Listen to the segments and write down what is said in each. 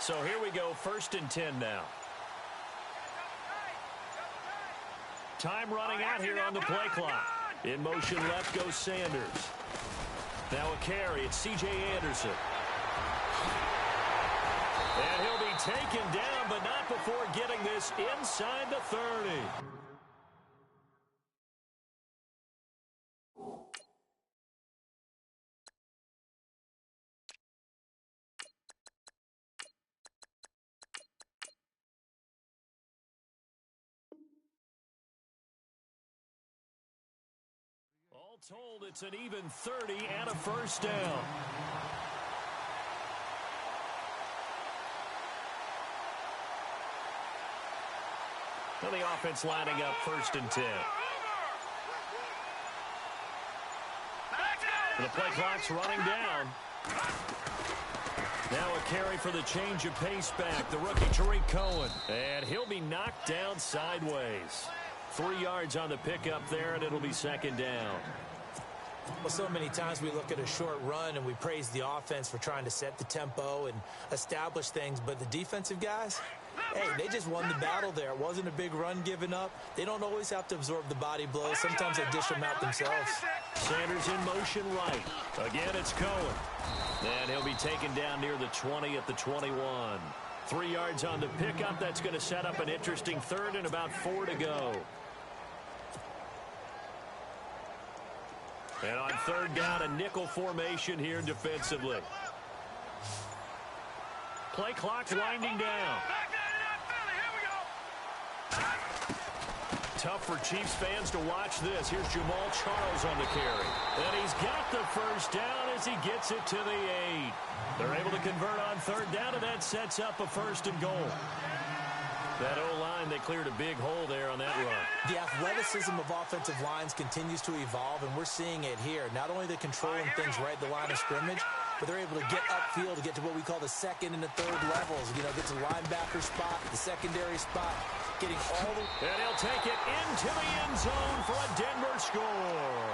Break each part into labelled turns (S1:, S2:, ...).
S1: So here we go, 1st and 10 now. Time running out here on the play clock. In motion left goes Sanders. Now a carry, it's C.J. Anderson. And he'll be taken down, but not before getting this inside the 30. All told, it's an even 30 and a first down. Now the offense lining up 1st and 10. The play clock's running down. Now a carry for the change of pace back, the rookie Tariq Cohen. And he'll be knocked down sideways. 3 yards on the pickup there, and it'll be 2nd down.
S2: Well, so many times we look at a short run and we praise the offense for trying to set the tempo and establish things, but the defensive guys, hey, they just won the battle there. It wasn't a big run given up. They don't always have to absorb the body blows. Sometimes they dish them out themselves.
S1: Sanders in motion right. Again, it's Cohen. And he'll be taken down near the 20 at the 21. 3 yards on the pickup. That's going to set up an interesting 3rd and about 4 to go. And on 3rd down, a nickel formation here defensively. Play clock's winding down. Tough for Chiefs fans to watch this. Here's Jamal Charles on the carry. And he's got the first down as he gets it to the 8. They're able to convert on 3rd down, and that sets up a 1st and goal. That O-line, they cleared a big hole there on that run.
S2: The athleticism of offensive lines continues to evolve, and we're seeing it here. Not only they're controlling things right at the line of scrimmage, but they're able to get upfield to get to what we call the 2nd and the 3rd levels. You know, get to the linebacker spot, the secondary spot, getting all the...
S1: And he'll take it into the end zone for a Denver score.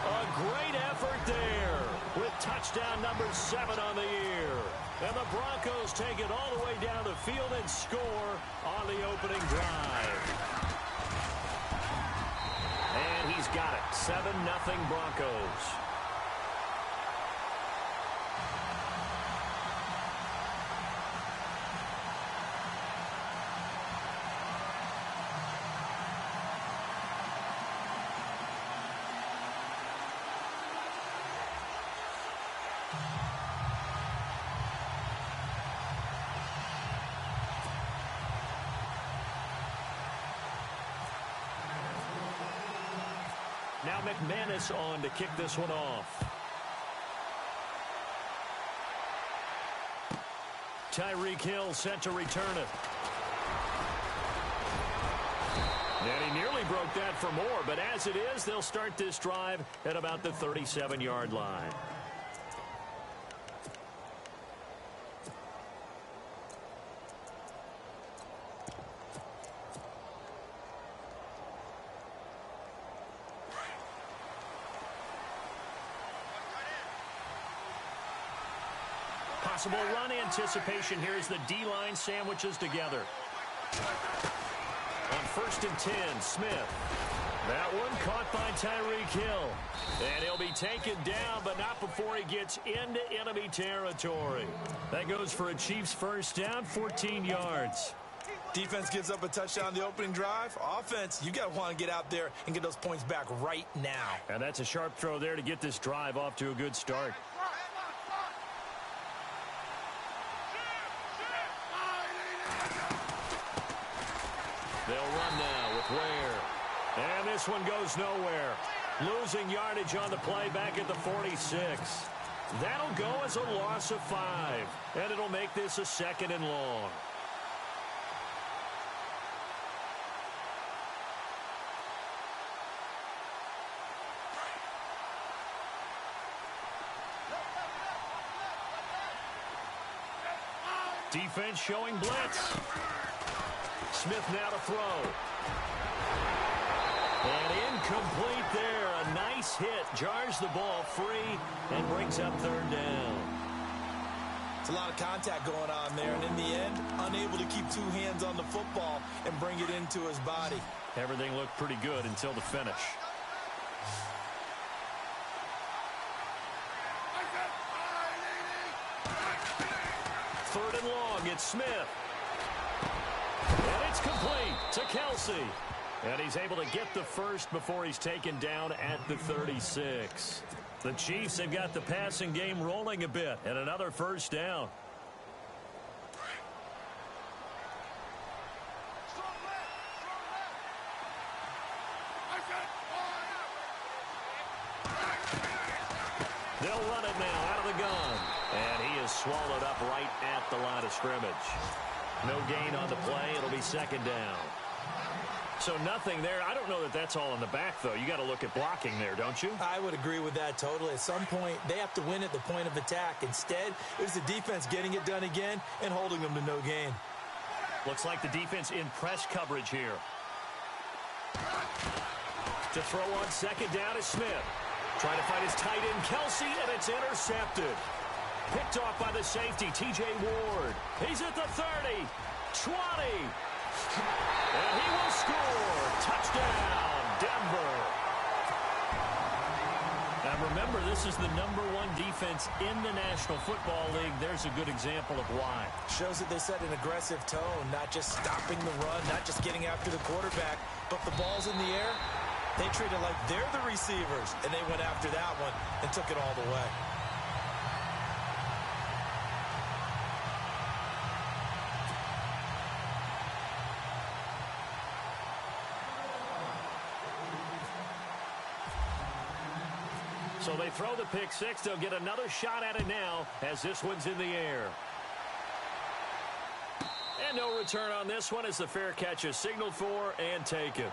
S1: A great effort there with touchdown number 7 on the year. And the Broncos take it all the way down the field and score on the opening drive. And he's got it. 7-0 Broncos. Now McManus on to kick this one off. Tyreek Hill set to return it. And he nearly broke that for more, but as it is, they'll start this drive at about the 37-yard line. Possible run anticipation here as the D-line sandwiches together. On 1st and 10, Smith. That one caught by Tyreek Hill. And he'll be taken down, but not before he gets into enemy territory. That goes for a Chiefs first down, 14 yards.
S2: Defense gives up a touchdown the opening drive. Offense, you got to want to get out there and get those points back right now.
S1: And that's a sharp throw there to get this drive off to a good start. They'll run now with Ware. And this one goes nowhere. Losing yardage on the play back at the 46. That'll go as a loss of 5. And it'll make this a 2nd and long. Defense showing blitz. Smith now to throw. And incomplete there. A nice hit. Jars the ball free and brings up 3rd down.
S2: It's a lot of contact going on there, and in the end, unable to keep two hands on the football and bring it into his body.
S1: Everything looked pretty good until the finish. Third and long, it's Smith. And it's complete to Kelsey. And he's able to get the first before he's taken down at the 36. The Chiefs have got the passing game rolling a bit, and another first down. They'll run it now out of the gun. And he is swallowed up right at the line of scrimmage. No gain on the play. It'll be second down. So nothing there. I don't know that that's all in the back, though. You got to look at blocking there, don't you?
S2: I would agree with that totally. At some point, they have to win at the point of attack. Instead, it was the defense getting it done again and holding them to no gain.
S1: Looks like the defense in press coverage here. To throw on second down is Smith. Trying to find his tight end, Kelsey, and it's intercepted. Picked off by the safety, T.J. Ward. He's at the 30, 20. And he will score. Touchdown, Denver. Now remember, this is the #1 defense in the National Football League. There's a good example of why.
S2: Shows that they set an aggressive tone, not just stopping the run, not just getting after the quarterback, but the ball's in the air. They treat it like they're the receivers, and they went after that one and took it all the way.
S1: So they throw the pick six. They'll get another shot at it now as this one's in the air. And no return on this one as the fair catch is signaled for and taken.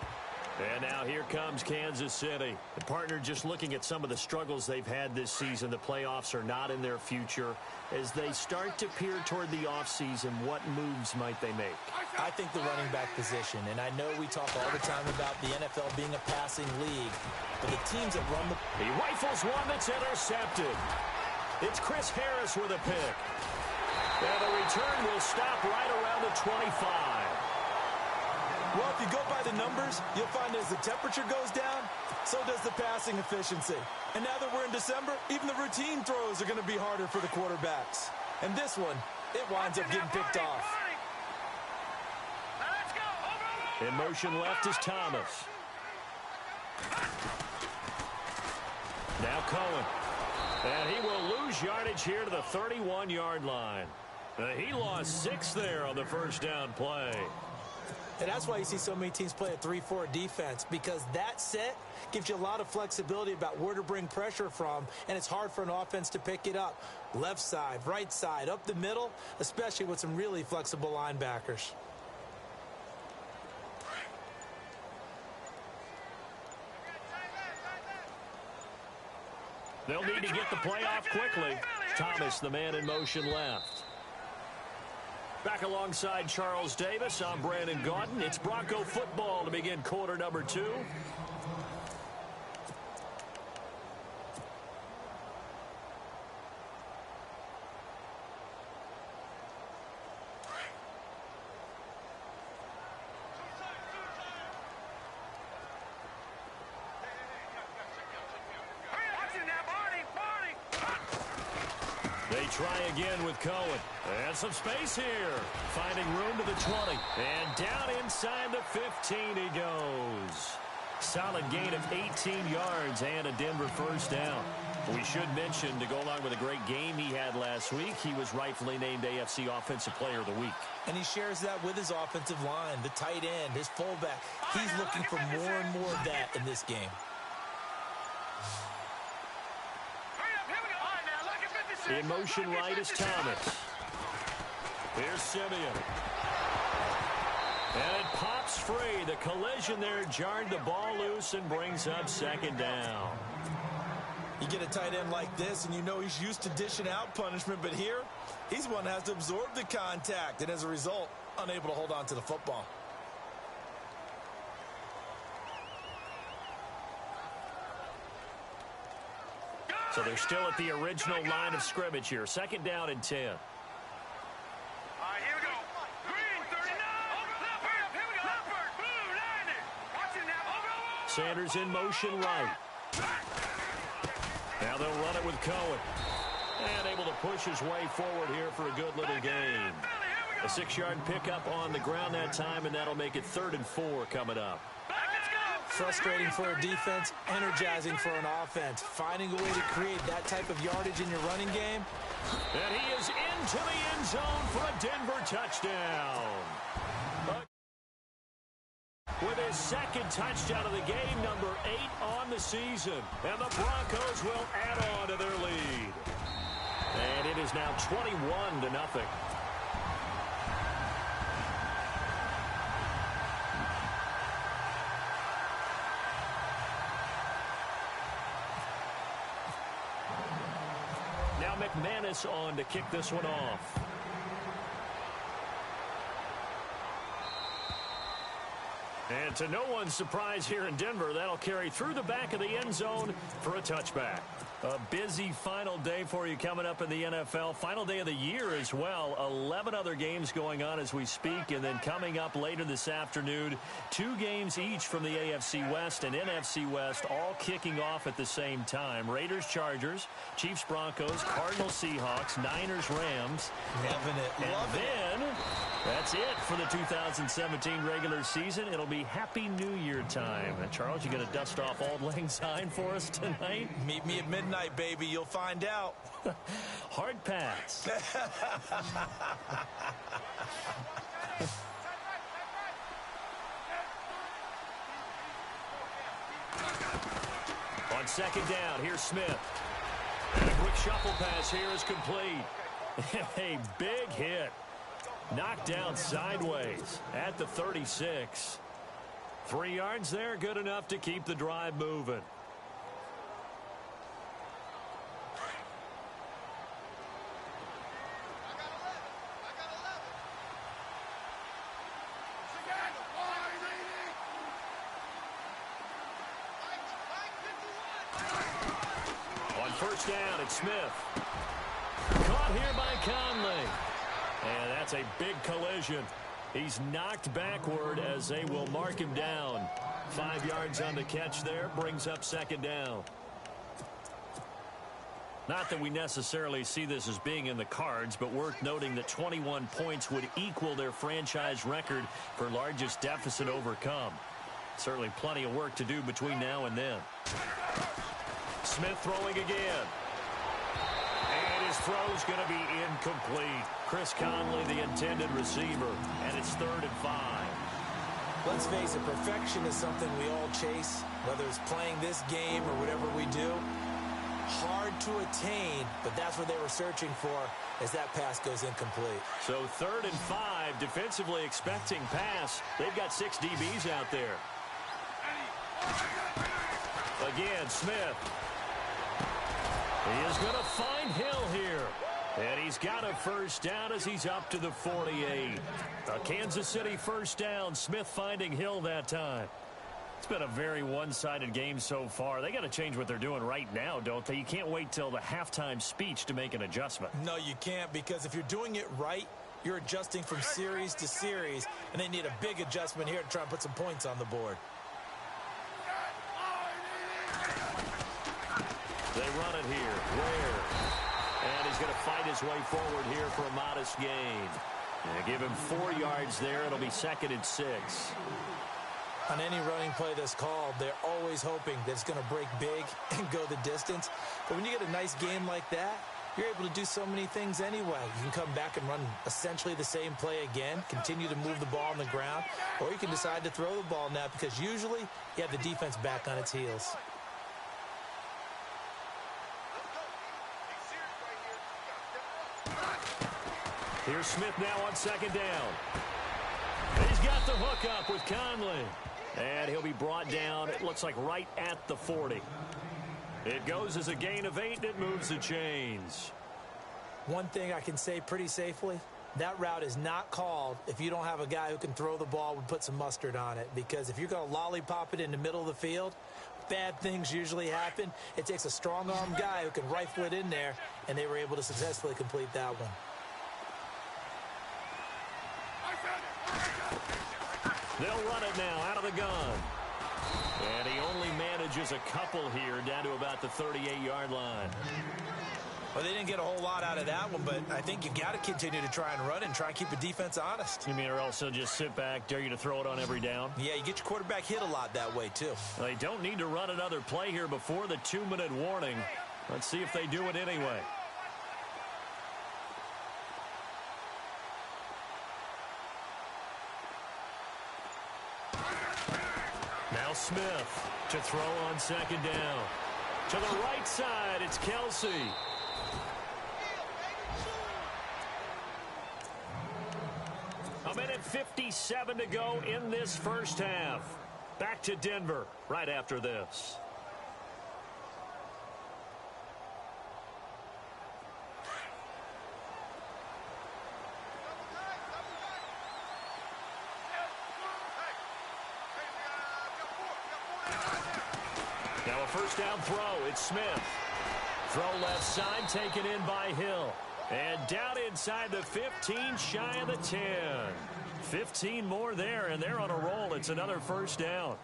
S1: And now here comes Kansas City. The partner just looking at some of the struggles they've had this season. The playoffs are not in their future. As they start to peer toward the offseason, what moves might they make?
S2: I think the running back position, and I know we talk all the time about the NFL being a passing league, but the teams that run the...
S1: He rifles one that's intercepted. It's Chris Harris with a pick. And the return will stop right around the 25.
S2: Well, if you go by the numbers, you'll find as the temperature goes down, so does the passing efficiency. And now that we're in December, even the routine throws are going to be harder for the quarterbacks. And this one, it winds up getting picked off.
S1: In motion left is Thomas. Now Cohen. And he will lose yardage here to the 31-yard line. He lost 6 there on the first down play.
S2: And that's why you see so many teams play a 3-4 defense, because that set gives you a lot of flexibility about where to bring pressure from, and it's hard for an offense to pick it up. Left side, right side, up the middle, especially with some really flexible linebackers.
S1: They'll need to get the play off quickly. Thomas, the man in motion left. Back alongside Charles Davis, I'm Brandon Gaudin. It's Bronco football to begin quarter number 2. They try again with Cohen. And some space here. Finding room to the 20. And down inside the 15 he goes. Solid gain of 18 yards and a Denver first down. We should mention, to go along with a great game he had last week, he was rightfully named AFC Offensive Player of the Week.
S2: And he shares that with his offensive line, the tight end, his fullback. He's looking for more and more of that in this game.
S1: In motion right is Thomas. Here's Simeon. And it pops free. The collision there jarred the ball loose and brings up second down.
S2: You get a tight end like this, and you know he's used to dishing out punishment, but here, he's one that has to absorb the contact, and as a result, unable to hold on to the football.
S1: So they're still at the original line of scrimmage here. Second down and 10. Sanders in motion right. Now they'll run it with Cohen. And able to push his way forward here for a good little gain. A 6-yard pickup on the ground that time, and that'll make it 3rd and 4 coming up.
S2: Frustrating for a defense, energizing for an offense. Finding a way to create that type of yardage in your running game.
S1: And he is into the end zone for a Denver touchdown. With his 2nd touchdown of the game, number 8 on the season. And the Broncos will add on to their lead. And it is now 21-0. Now McManus on to kick this one off. And to no one's surprise here in Denver, that'll carry through the back of the end zone for a touchback. A busy final day for you coming up in the NFL. Final day of the year as well. 11 other games going on as we speak. And then coming up later this afternoon, 2 games each from the AFC West and NFC West, all kicking off at the same time. Raiders, Chargers, Chiefs, Broncos, Cardinals, Seahawks, Niners, Rams.
S2: Loving it.
S1: And then that's it for the 2017 regular season. It'll be Happy New Year time. And Charles, you going to dust off Auld Lang Syne for us tonight?
S2: Meet me at midnight, baby. You'll find out.
S1: Hard pass. On 2nd down, here's Smith. And a quick shuffle pass here is complete. A big hit. Knocked down sideways at the 36. 3 yards there, good enough to keep the drive moving. On 1st down, it's Smith. Caught here by Conley. And that's a big collision. He's knocked backward as they will mark him down. 5 yards on the catch there, brings up 2nd down. Not that we necessarily see this as being in the cards, but worth noting that 21 points would equal their franchise record for largest deficit overcome. Certainly plenty of work to do between now and then. Smith throwing again. And his throw's going to be incomplete. Chris Conley, the intended receiver, and it's 3rd and 5.
S2: Let's face it, perfection is something we all chase, whether it's playing this game or whatever we do. Hard to attain, but that's what they were searching for as that pass goes incomplete.
S1: So 3rd and 5, defensively expecting pass. They've got 6 DBs out there. Again, Smith. He is going to find Hill here. And he's got a 1st down as he's up to the 48. A Kansas City 1st down. Smith finding Hill that time. It's been a very one-sided game so far. They got to change what they're doing right now, don't they? You can't wait till the halftime speech to make an adjustment.
S2: No, you can't, because if you're doing it right, you're adjusting from series to series, and they need a big adjustment here to try and put some points on the board.
S1: They run it here. Ware. And he's going to fight his way forward here for a modest gain. Give him 4 yards there. It'll be 2nd and 6.
S2: On any running play that's called, they're always hoping that it's going to break big and go the distance. But when you get a nice game like that, you're able to do so many things anyway. You can come back and run essentially the same play again, continue to move the ball on the ground, or you can decide to throw the ball now because usually you have the defense back on its heels.
S1: Here's Smith now on 2nd down. He's got the hook up with Conley. And he'll be brought down, it looks like right at the 40. It goes as a gain of 8, and it moves the chains.
S2: One thing I can say pretty safely, that route is not called if you don't have a guy who can throw the ball and put some mustard on it. Because if you're going to lollipop it in the middle of the field, bad things usually happen. It takes a strong-arm guy who can rifle it in there, and they were able to successfully complete that one.
S1: They'll run it now out of the gun. And he only manages a couple here down to about the 38-yard line.
S2: Well, they didn't get a whole lot out of that one, but I think you got to continue to try and run and try and keep the defense honest.
S1: You mean or else they'll just sit back, dare you to throw it on every down?
S2: Yeah, you get your quarterback hit a lot that way, too.
S1: They don't need to run another play here before the 2-minute warning. Let's see if they do it anyway. Now Smith to throw on second down. To the right side, it's Kelsey. A minute 57 to go in this first half. Back to Denver right after this. Now a first down throw. It's Smith. Throw left side taken in by Hill. And down inside the 15, shy of the 10. 15 more there, and they're on a roll. It's another first down.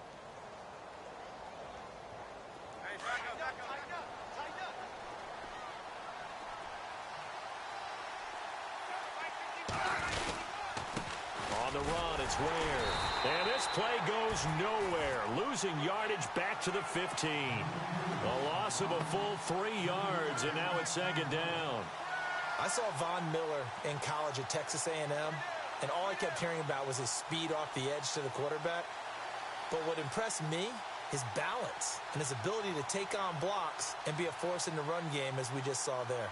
S1: On the run, it's Ware. And this play goes nowhere. Losing yardage back to the 15. A loss of a full 3 yards, and now it's second down.
S2: I saw Von Miller in college at Texas A&M, and all I kept hearing about was his speed off the edge to the quarterback. But what impressed me, his balance and his ability to take on blocks and be a force in the run game, as we just saw there.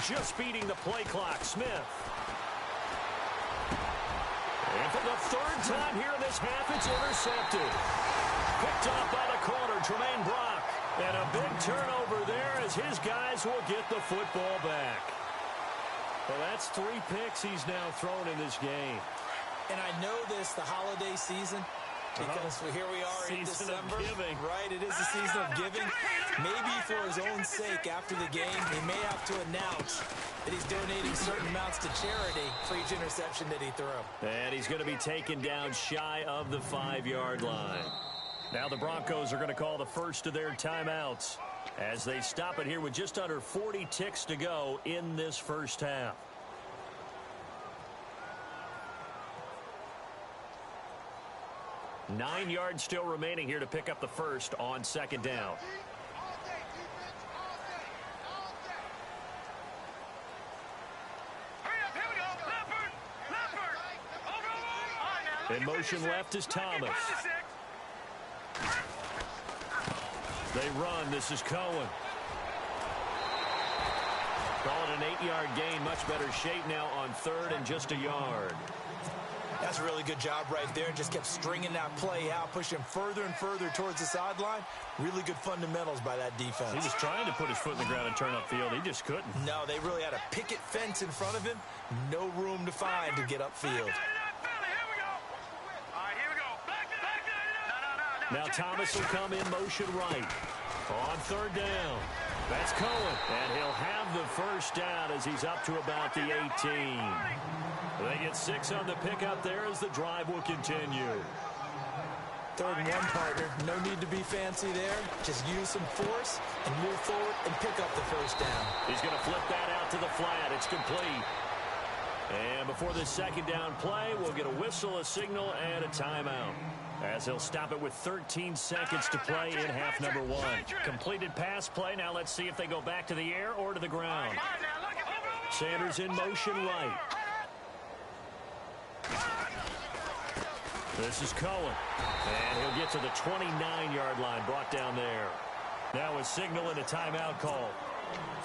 S1: Just beating the play clock, Smith. And for the third time here in this half, it's intercepted. Picked off by the corner, Tremaine Brock. And a big turnover there as his guys will get the football back. Well, that's 3 picks he's now thrown in this game.
S2: And I know this, the holiday season, because here we are in December. Right, it is the season of giving. Maybe for his own sake, after the game, he may have to announce that he's donating certain amounts to charity for each interception that he threw.
S1: And he's going to be taken down shy of the 5-yard line. Now the Broncos are going to call the first of their timeouts as they stop it here with just under 40 ticks to go in this first half. Nine yards still remaining here to pick up the first on second down. In motion left is Thomas. They run. This is Cohen. Call it an 8-yard gain. Much better shape now on third and just a yard.
S2: That's a really good job right there. Just kept stringing that play out, pushing further and further towards the sideline. Really good fundamentals by that defense.
S1: He was trying to put his foot in the ground and turn upfield. He just couldn't.
S2: No, they really had a picket fence in front of him. No room to find to get upfield.
S1: Now Thomas will come in motion right. On third down. That's Cohen. And he'll have the first down as he's up to about the 18. They get 6 on the pickup there as the drive will continue.
S2: Third and 1, partner. No need to be fancy there. Just use some force and move forward and pick up the first down.
S1: He's going to flip that out to the flat. It's complete. And before this second down play, we'll get a whistle, a signal, and a timeout. As he'll stop it with 13 seconds to play in half number 1. Completed pass play. Now let's see if they go back to the air or to the ground. Sanders in motion right. This is Cohen. And he'll get to the 29-yard line, brought down there. Now a signal and a timeout call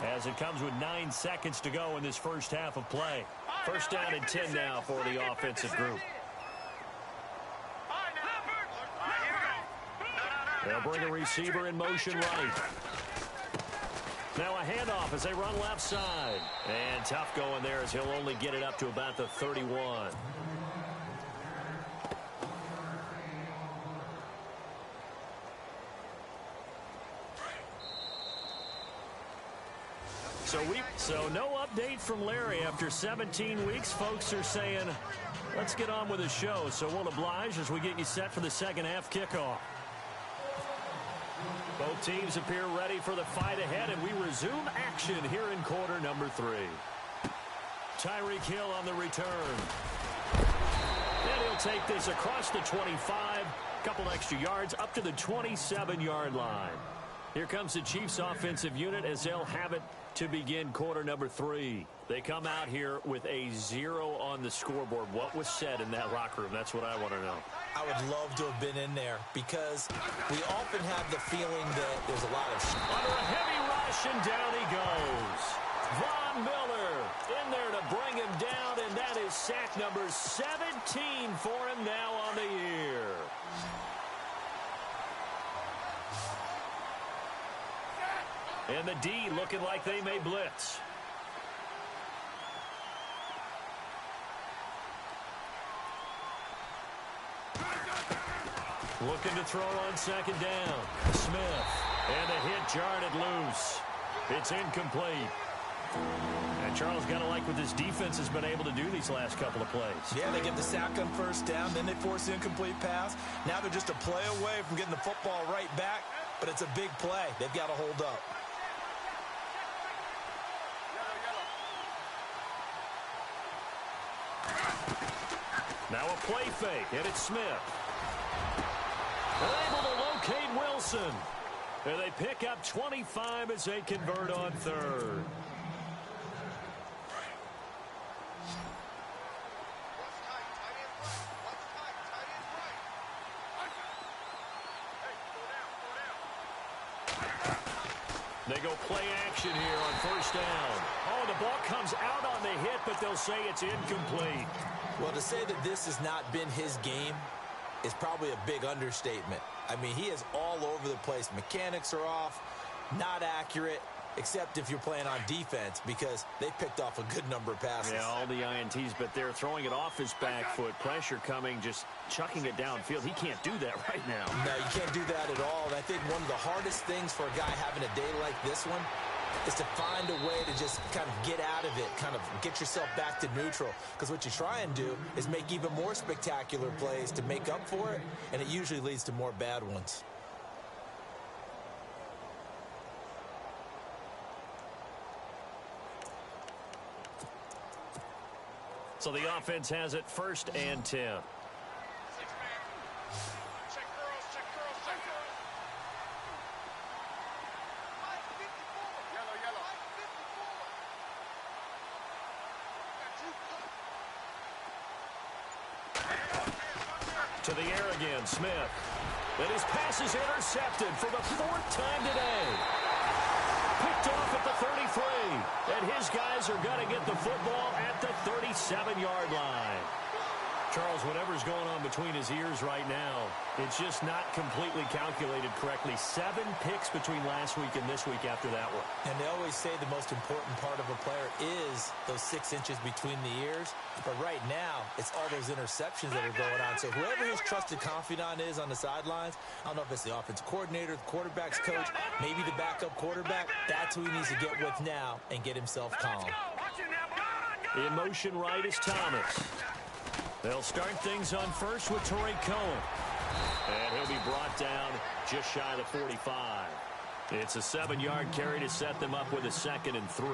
S1: as it comes with 9 seconds to go in this first half of play. First down and 10 now for the offensive group. They'll bring a receiver in motion right. Now a handoff as they run left side. And tough going there as he'll only get it up to about the 31. So no update from Larry after 17 weeks. Folks are saying, let's get on with the show. So we'll oblige as we get you set for the second half kickoff. Both teams appear ready for the fight ahead, and we resume action here in quarter number 3. Tyreek Hill on the return. And he'll take this across the 25, couple extra yards up to the 27-yard line. Here comes the Chiefs offensive unit as they'll have it to begin quarter number 3. They come out here with a 0 on the scoreboard. What was said in that locker room? That's what I want to know.
S2: I would love to have been in there because we often have the feeling that there's a lot of...
S1: Under a heavy rush, and down he goes. Von Miller in there to bring him down, and that is sack number 17 for him now on the year. And the D looking like they may blitz. Looking to throw on second down. Smith. And the hit jarred it loose. It's incomplete. And Charles got to like what this defense has been able to do these last couple of plays.
S2: Yeah, they get the sack on first down, then they force the incomplete pass. Now they're just a play away from getting the football right back, but it's a big play. They've got to hold up.
S1: Now a play fake, and it's Smith. They're able to locate Wilson. And they pick up 25 as they convert on third. They go play action here on first down. Oh, the ball comes out on the hit, but they'll say it's incomplete.
S2: Well, to say that this has not been his game is probably a big understatement. I mean, he is all over the place. Mechanics are off, not accurate, except if you're playing on defense because they picked off a good number of passes.
S1: Yeah, all the INTs, but they're throwing it off his back foot. Pressure coming, just chucking it downfield. He can't do that right now.
S2: No, you can't do that at all. And I think one of the hardest things for a guy having a day like this one is to find a way to just kind of get out of it, kind of get yourself back to neutral. Because what you try and do is make even more spectacular plays to make up for it, and it usually leads to more bad ones.
S1: So the offense has it 1st and 10. To the air again, Smith. And his pass is intercepted for the 4th time today. Picked off at the 33. And his guys are going to get the football at the 37-yard line. Charles, whatever's going on between his ears right now, it's just not completely calculated correctly. 7 picks between last week and this week after that one.
S2: And they always say the most important part of a player is those 6 inches between the ears. But right now, it's all those interceptions that are going on. So whoever his trusted confidant is on the sidelines, I don't know if it's the offensive coordinator, the quarterback's coach, maybe the backup quarterback, that's who he needs to get with now and get himself calm.
S1: In motion right is Thomas. They'll start things on first with Torrey Cohen. And he'll be brought down just shy of the 45. It's a 7-yard carry to set them up with a 2nd and 3.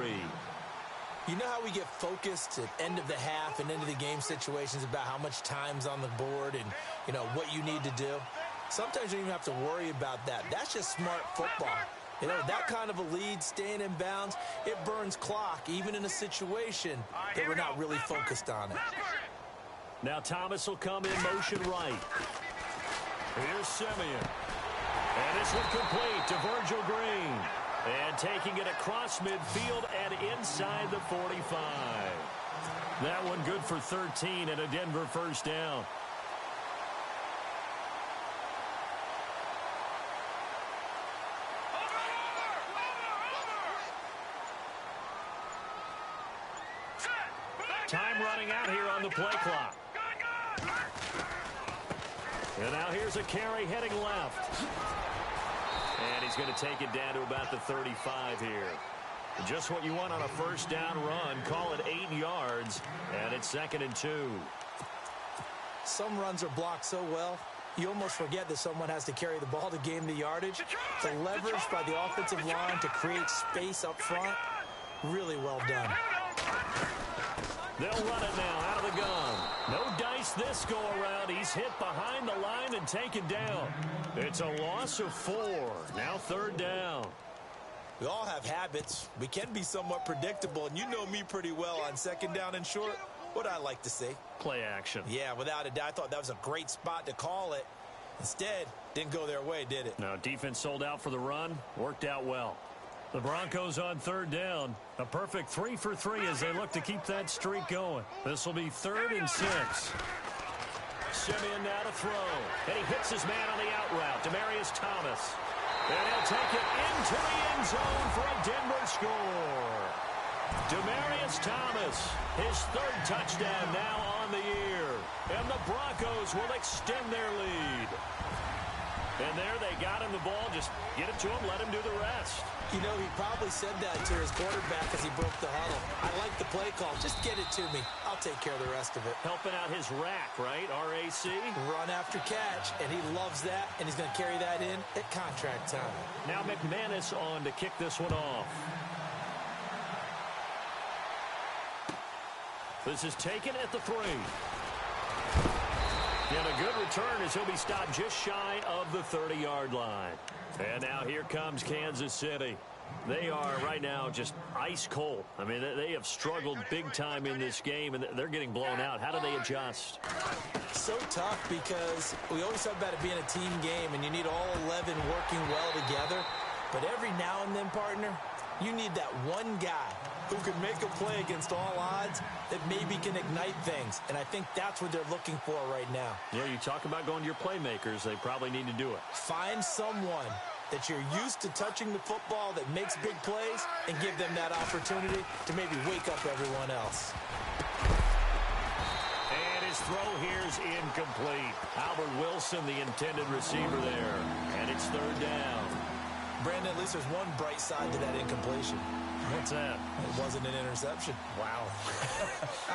S2: You know how we get focused at end of the half and end of the game situations about how much time's on the board and, you know, what you need to do? Sometimes you don't even have to worry about that. That's just smart football. You know, that kind of a lead, staying in bounds, it burns clock, even in a situation that we're not really focused on it.
S1: Now Thomas will come in motion right. Here's Simeon. And this one complete to Virgil Green. And taking it across midfield and inside the 45. That one good for 13 and a Denver 1st down. Time running out here on the play clock. And now here's a carry heading left. And he's going to take it down to about the 35 here. Just what you want on a first down run. Call it 8 yards, and it's 2nd and 2.
S2: Some runs are blocked so well, you almost forget that someone has to carry the ball to gain the yardage. The leverage by the offensive line to create space up front, really well done.
S1: They'll run it now out of the gun. No dice this go-around. He's hit behind the line and taken down. It's a loss of 4. Now 3rd down.
S2: We all have habits. We can be somewhat predictable, and you know me pretty well on 2nd down and short. What I like to say?
S1: Play action.
S2: Yeah, without a doubt. I thought that was a great spot to call it. Instead, didn't go their way, did it?
S1: No, defense sold out for the run. Worked out well. The Broncos on 3rd down. A perfect 3 for 3 as they look to keep that streak going. This will be 3rd and 6. Simeon now to throw. And he hits his man on the out route. Demaryius Thomas. And he'll take it into the end zone for a Denver score. Demaryius Thomas, his 3rd touchdown now on the year. And the Broncos will extend their lead. And there they got him the ball. Just get it to him, let him do the rest.
S2: You know, he probably said that to his quarterback as he broke the huddle. I like the play call. Just get it to me. I'll take care of the rest of it.
S1: Helping out his rack, right? RAC.
S2: Run after catch, and he loves that, and he's going to carry that in at contract time.
S1: Now McManus on to kick this one off. This is taken at the 3. And a good return as he'll be stopped just shy of the 30-yard line. And now here comes Kansas City. They are right now just ice cold. I mean, they have struggled big time in this game, and they're getting blown out. How do they adjust?
S2: So tough because we always talk about it being a team game, and you need all 11 working well together. But every now and then, partner, you need that one guy who can make a play against all odds that maybe can ignite things. And I think that's what they're looking for right now.
S1: Yeah, you talk about going to your playmakers. They probably need to do it.
S2: Find someone that you're used to touching the football that makes big plays and give them that opportunity to maybe wake up everyone else.
S1: And his throw here is incomplete. Albert Wilson, the intended receiver there. And it's 3rd down.
S2: Brandon, at least there's one bright side to that incompletion.
S1: What's that?
S2: It wasn't an interception.
S1: Wow.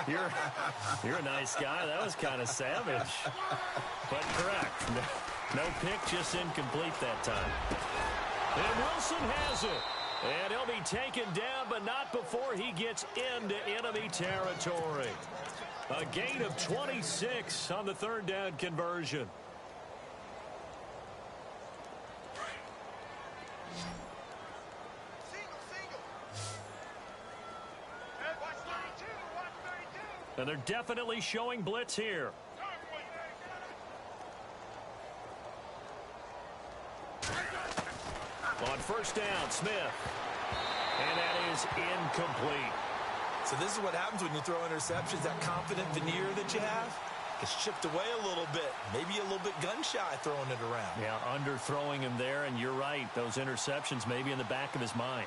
S1: You're a nice guy. That was kind of savage. But correct. No pick, just incomplete that time. And Wilson has it. And he'll be taken down, but not before he gets into enemy territory. A gain of 26 on the 3rd down conversion. And they're definitely showing blitz here. On 1st down, Smith. And that is incomplete.
S2: So this is what happens when you throw interceptions. That confident veneer that you have gets chipped away a little bit. Maybe a little bit gun-shy throwing it around.
S1: Yeah, underthrowing him there, and you're right. Those interceptions may be in the back of his mind.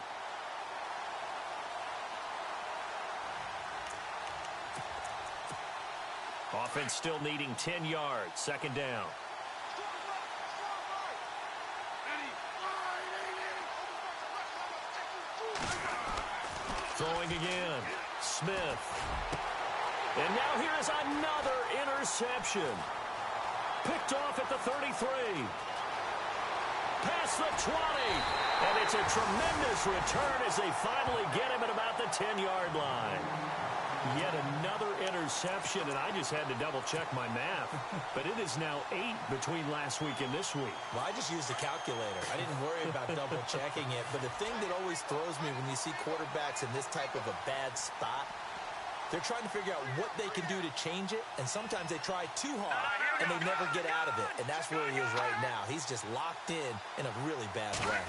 S1: Offense still needing 10 yards. 2nd down. Throwing again. Smith. And now here is another interception. Picked off at the 33. Past the 20. And it's a tremendous return as they finally get him at about the 10-yard line. Yet another interception, and I just had to double-check my math. But it is now 8 between last week and this week.
S2: Well, I just used a calculator. I didn't worry about double-checking it. But the thing that always throws me when you see quarterbacks in this type of a bad spot, they're trying to figure out what they can do to change it, and sometimes they try too hard, and they never get out of it. And that's where he is right now. He's just locked in a really bad way.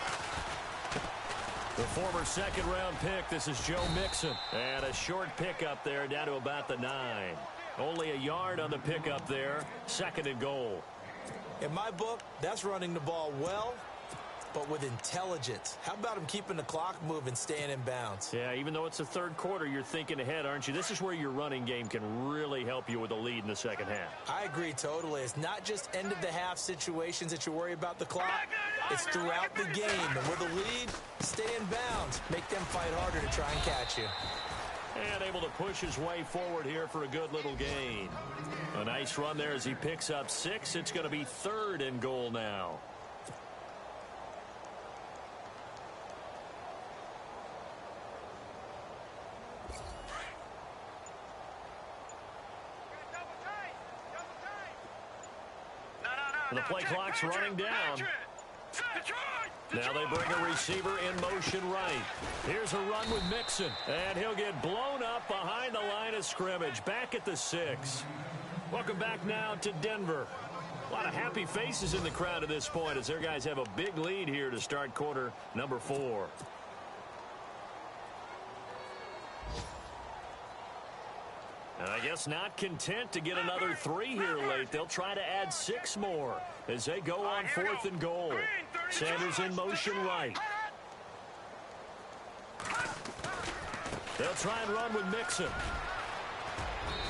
S1: The former 2nd-round pick, this is Joe Mixon. And a short pickup there down to about the 9. Only a yard on the pickup there. 2nd and goal.
S2: In my book, that's running the ball well, but with intelligence. How about him keeping the clock moving, staying in bounds?
S1: Yeah, even though it's the 3rd quarter, you're thinking ahead, aren't you? This is where your running game can really help you with a lead in the 2nd half.
S2: I agree totally. It's not just end-of-the-half situations that you worry about the clock. It's throughout the game. And with a lead, Stay in bounds. Make them fight harder to try and catch you.
S1: And able to push his way forward here for a good little gain. A nice run there as he picks up 6. It's going to be 3rd and goal now. The play clock's running down. Now they bring a receiver in motion right. Here's a run with Mixon. And he'll get blown up behind the line of scrimmage. Back at the 6. Welcome back now to Denver. A lot of happy faces in the crowd at this point as their guys have a big lead here to start quarter number 4. And I guess not content to get another 3 here late. They'll try to add 6 more as they go on 4th and goal. Sanders in motion right. They'll try and run with Mixon.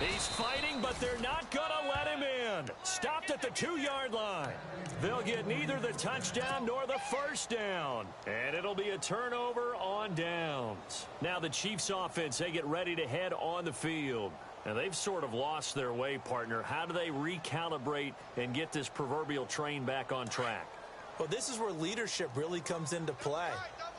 S1: He's fighting, but they're not going to let him in. Stopped at the 2-yard line. They'll get neither the touchdown nor the first down. And it'll be a turnover on downs. Now the Chiefs offense, they get ready to head on the field. And they've sort of lost their way, partner. How do they recalibrate and get this proverbial train back on track?
S2: Well, this is where leadership really comes into play.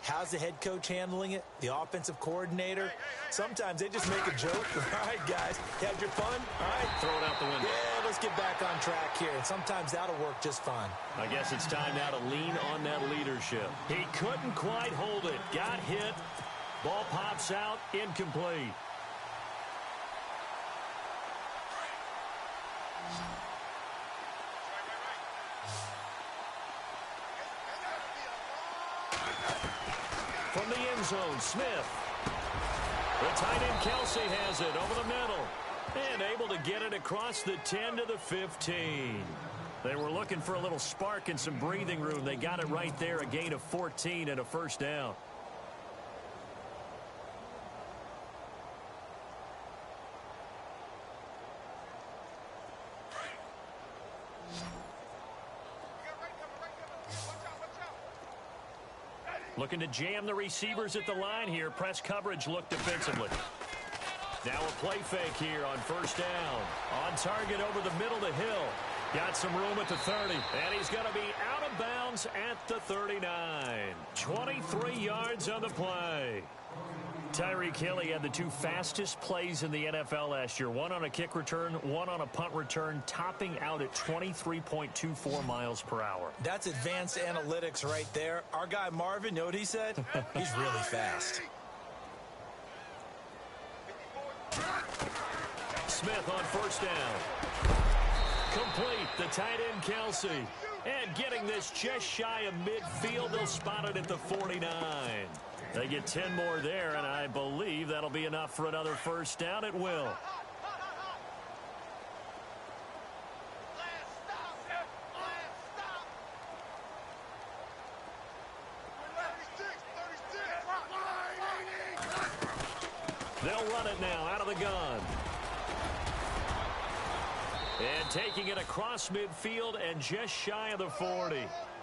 S2: How's the head coach handling it? The offensive coordinator? Sometimes they just make a joke. All right, guys, you had your fun? All right.
S1: Throw it out the window.
S2: Yeah, let's get back on track here. And sometimes that'll work just fine.
S1: I guess it's time now to lean on that leadership. He couldn't quite hold it. Got hit. Ball pops out. Incomplete. From the end zone, Smith. The tight end Kelsey has it over the middle. And able to get it across the 10 to the 15. They were looking for a little spark and some breathing room. They got it right there, a gain of 14 and a first down. Looking to jam the receivers at the line here. Press coverage look defensively. Now a play fake here on first down. On target over the middle to Hill. Got some room at the 30. And he's going to be out of bounds at the 39. 23 yards on the play. Tyreek Hill had the 2 fastest plays in the NFL last year. One on a kick return, one on a punt return, topping out at 23.24 miles per hour.
S2: That's advanced analytics right there. Our guy Marvin, you know what he said? He's really fast.
S1: Smith on first down. Complete. The tight end Kelsey. And getting this just shy of midfield. They'll spot it at the 49. They get 10 more there, and I believe that'll be enough for another first down. It will. They'll run it now out of the gun. And taking it across midfield and just shy of the 40.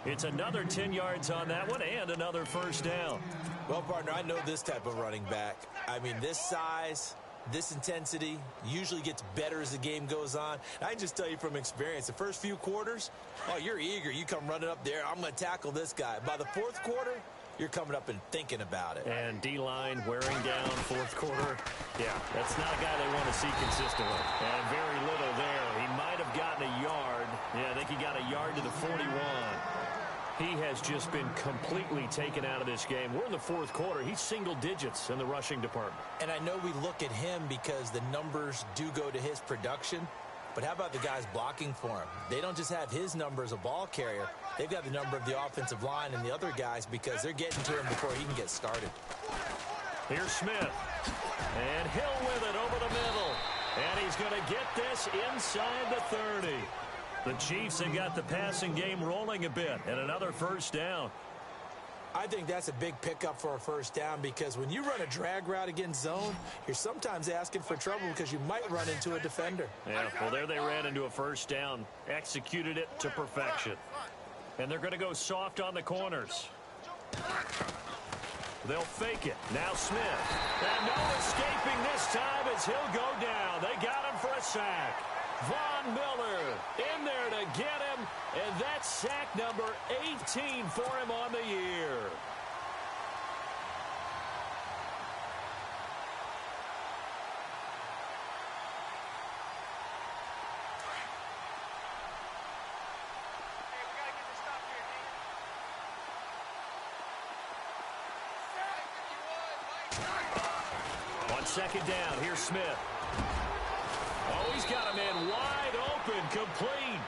S1: It's another 10 yards on that one and another first down.
S2: Well, partner, I know this type of running back. I mean, this size, this intensity usually gets better as the game goes on. I can just tell you from experience, the first few quarters, oh, you're eager. You come running up there. I'm going to tackle this guy. By the fourth quarter, you're coming up and thinking about it.
S1: And D-line wearing down fourth quarter. Yeah, that's not a guy they want to see consistently. And very little there. He might have gotten a yard. Yeah, I think he got a yard to the 41. He has just been completely taken out of this game. We're in the fourth quarter. He's single digits in the rushing department.
S2: And I know we look at him because the numbers do go to his production. But how about the guys blocking for him? They don't just have his number as a ball carrier. They've got the number of the offensive line and the other guys because they're getting to him before he can get started.
S1: Here's Smith. And Hill with it over the middle. And he's going to get this inside the 30. The Chiefs have got the passing game rolling a bit, and another first down.
S2: I think that's a big pickup for a first down because when you run a drag route against zone, you're sometimes asking for trouble because you might run into a defender.
S1: Yeah, well, there they ran into a first down, executed it to perfection. And they're going to go soft on the corners. They'll fake it. Now Smith. And no escaping this time as he'll go down. They got him for a sack. Von Miller in there to get him. And that's sack number 18 for him on the year. On second down, here's Smith. Oh, he's got him in wide open, complete.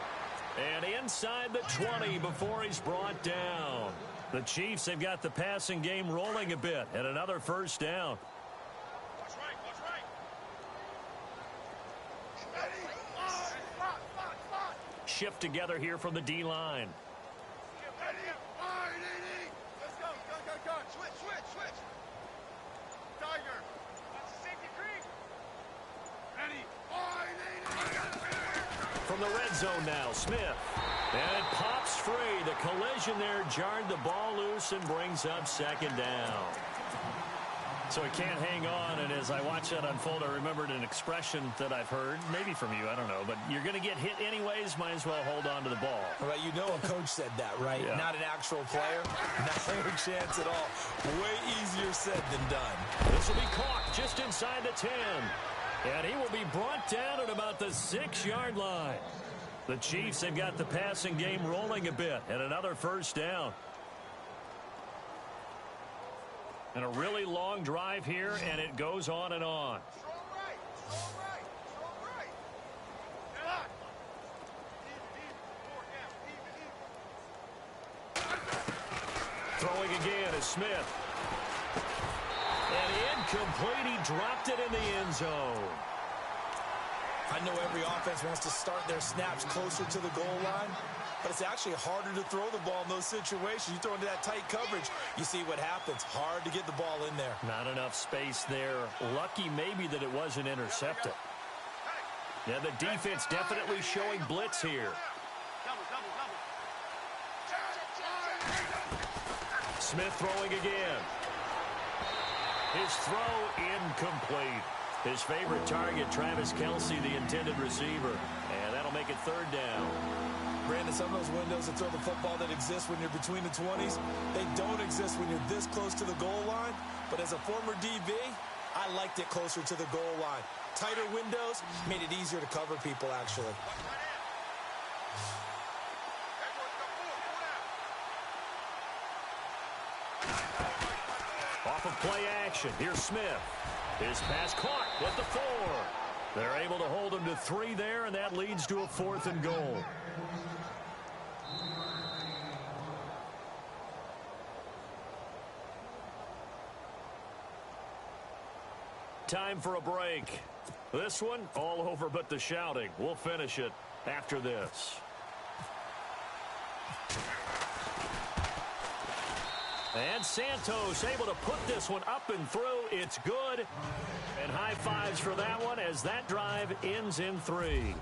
S1: And inside the 20 before he's brought down. The Chiefs have got the passing game rolling a bit, and another first down.
S3: Watch right.
S1: Shift together here from the D-line.
S3: Let's go. Switch. Tiger. That's a safety creep. Ready.
S1: From the red zone now, Smith. And it pops free. The collision there jarred the ball loose and brings up second down. So it can't hang on, and as I watch that unfold, I remembered an expression that I've heard, maybe from you, I don't know, but you're going to get hit anyways, might as well hold on to the ball.
S2: Well, you know a coach said that, right?
S1: Yeah.
S2: Not an actual player. Not a chance at all. Way easier said than done.
S1: This will be caught just inside the 10. And he will be brought down at about the 6-yard line. The Chiefs have got the passing game rolling a bit, and another first down. And a really long drive here, and it goes on and on.
S3: Strong right. Get on. Even.
S1: Throwing again is Smith. And incomplete. He dropped it in the end zone.
S2: I know every offense wants to start their snaps closer to the goal line, but it's actually harder to throw the ball in those situations. You throw into that tight coverage, you see what happens. Hard to get the ball in there.
S1: Not enough space there. Lucky maybe that it wasn't intercepted. Yeah, the defense definitely showing blitz here.
S3: Double.
S1: Smith throwing again. His throw incomplete. His favorite target, Travis Kelce, the intended receiver. And that'll make it third down.
S2: Brandon, some of those windows that throw the football that exist when you're between the 20s, they don't exist when you're this close to the goal line. But as a former DB, I liked it closer to the goal line. Tighter windows made it easier to cover people, actually.
S1: Off of play action, here's Smith. His pass caught at the 4. They're able to hold him to 3 there, and that leads to a 4th and goal. Time for a break. This one, all over but the shouting. We'll finish it after this. And Santos able to put this one up and through. It's good. And high fives for that one as that drive ends in 3.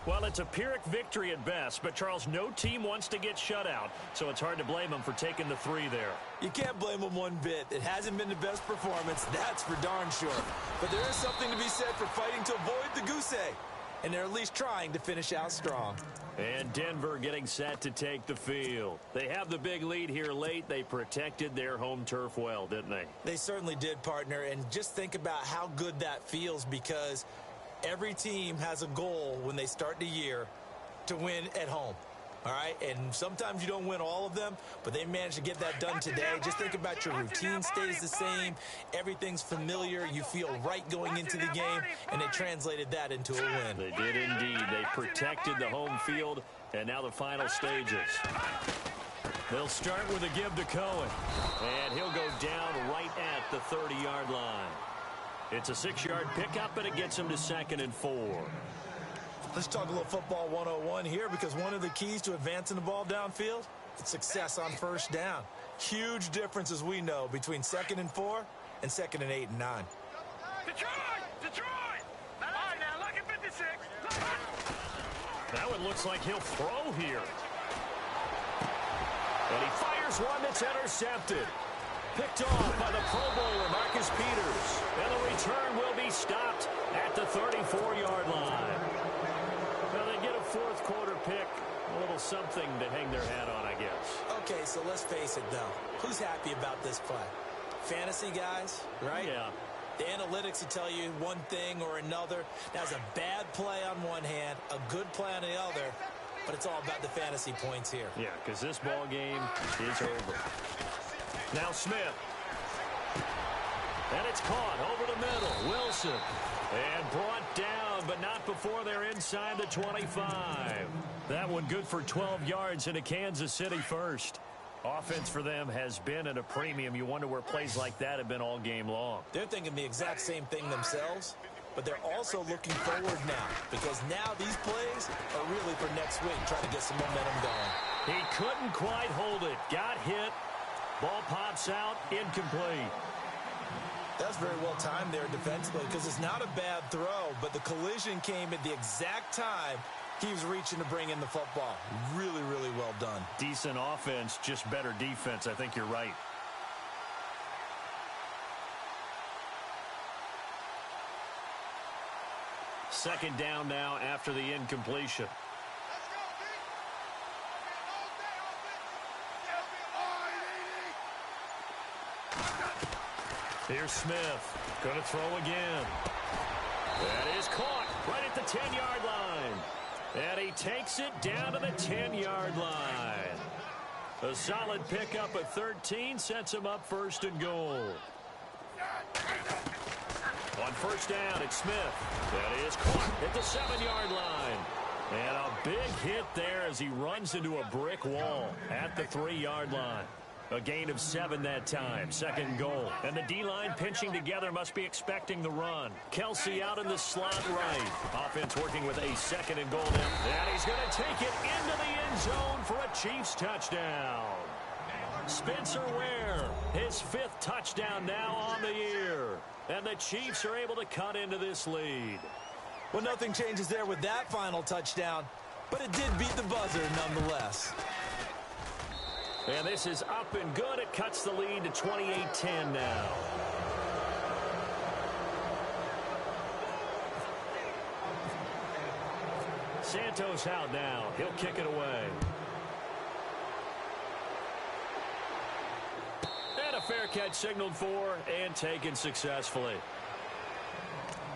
S1: Well, it's a Pyrrhic victory at best, but Charles, no team wants to get shut out, so it's hard to blame them for taking the 3 there.
S2: You can't blame them one bit. It hasn't been the best performance, that's for darn sure. But there is something to be said for fighting to avoid the goose egg, and they're at least trying to finish out strong.
S1: And Denver getting set to take the field. They have the big lead here late. They protected their home turf well, didn't they?
S2: They certainly did, partner, and just think about how good that feels, because every team has a goal when they start the year to win at home. All right, and sometimes you don't win all of them, but they managed to get that done today. Just think about your routine stays the same. Everything's familiar. You feel right going into the game, and they translated that into a win.
S1: They did indeed. They protected the home field, and now the final stages. They'll start with a give to Cohen, and he'll go down right at the 30-yard line. It's a 6-yard pickup, and it gets him to 2nd and 4.
S2: Let's talk a little football 101 here, because one of the keys to advancing the ball downfield is success on first down. Huge difference, as we know, between 2nd and 4 and 2nd and 8 and 9.
S3: Detroit! All right, now look at 56.
S1: Now it looks like he'll throw here. And he fires one that's intercepted. picked off by the Pro Bowler, Marcus Peters. And the return will be stopped at the 34-yard line. Now they get a fourth quarter pick. A little something to hang their hat on, I guess.
S2: Okay, so let's face it, though. Who's happy about this play? Fantasy guys, right?
S1: Yeah.
S2: The analytics will tell you one thing or another. That's a bad play on one hand, a good play on the other, but it's all about the fantasy points here.
S1: Yeah, because this ball game is over. Now Smith. And it's caught over the middle. Wilson. And brought down, but not before they're inside the 25. That one good for 12 yards into Kansas City first. Offense for them has been at a premium. You wonder where plays like that have been all game long.
S2: They're thinking the exact same thing themselves, but they're also looking forward now because now these plays are really for next week, trying to get some momentum going.
S1: He couldn't quite hold it. Got hit. Ball pops out. Incomplete.
S2: That's very well timed there defensively because it's not a bad throw, but the collision came at the exact time he was reaching to bring in the football. Really, really well done.
S1: Decent offense, just better defense. I think you're right. Second down now after the incompletion. Here's Smith. Going to throw again. That is caught right at the 10-yard line. And he takes it down to the 10-yard line. A solid pickup at 13 sets him up first and goal. On first down, it's Smith. That is caught at the 7-yard line. And a big hit there as he runs into a brick wall at the 3-yard line. A gain of 7 that time. Second goal. And the D-line pinching together must be expecting the run. Kelsey out in the slot right. Offense working with a second and goal now. And he's going to take it into the end zone for a Chiefs touchdown. Spencer Ware, his 5th touchdown now on the year. And the Chiefs are able to cut into this lead.
S2: Well, nothing changes there with that final touchdown, but it did beat the buzzer nonetheless.
S1: And this is up and good. It cuts the lead to 28-10 now. Santos out now. He'll kick it away. And a fair catch signaled for and taken successfully.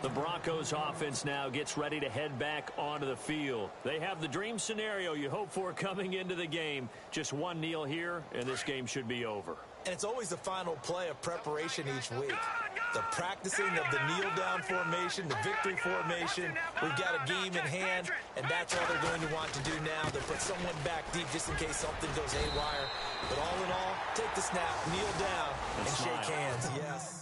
S1: The Broncos offense now gets ready to head back onto the field. They have the dream scenario you hope for coming into the game. Just one kneel here, and this game should be over.
S2: And it's always the final play of preparation each week. The practicing of the kneel-down formation, the victory formation. We've got a game in hand, and that's all they're going to want to do now. They'll put someone back deep just in case something goes haywire. But all in all, take the snap, kneel down, and shake hands. Yes.